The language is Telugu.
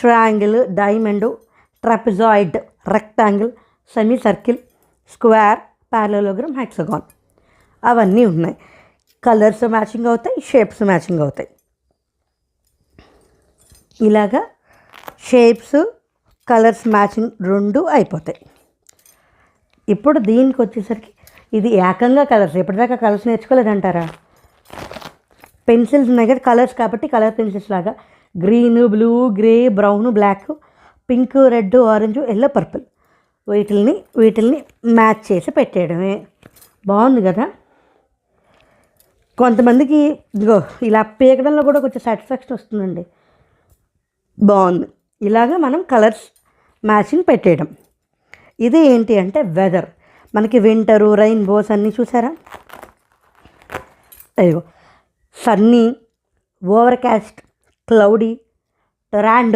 Triangle, diamond, trapezoid, rectangle, semi circle, square, parallelogram, hexagon అవన్నీ ఉన్నాయి. కలర్స్ మ్యాచింగ్ అవుతాయి, షేప్స్ మ్యాచింగ్ అవుతాయి. ఇలాగా షేప్స్ కలర్స్ మ్యాచింగ్ 2 అయిపోతాయి. ఇప్పుడు దీనికి వచ్చేసరికి ఇది ఏకంగా కలర్స్. ఎప్పటిదాకా కలర్స్ నేర్చుకోలేదంటారా? పెన్సిల్స్ ఉన్నాయి కదా కలర్స్, కాబట్టి కలర్ పెన్సిల్స్ లాగా green, blue, grey, brown, black, pink, red, orange, yellow, purple వీటిల్ని మ్యాచ్ చేసి పెట్టేయడమే. బాగుంది కదా? కొంతమందికి ఇదిగో ఇలా పీకడంలో కూడా కొంచెం సాటిస్ఫాక్షన్ వస్తుందండి. బాగుంది. ఇలాగా మనం కలర్స్ మ్యాచింగ్ పెట్టేయడం. ఇది ఏంటి అంటే వెదర్. మనకి వింటరు, రెయిన్బోస్ అన్నీ చూసారా? అయ్యో, సన్నీ, ఓవర్కాస్ట్, క్లౌడీ, ర్యాండమ్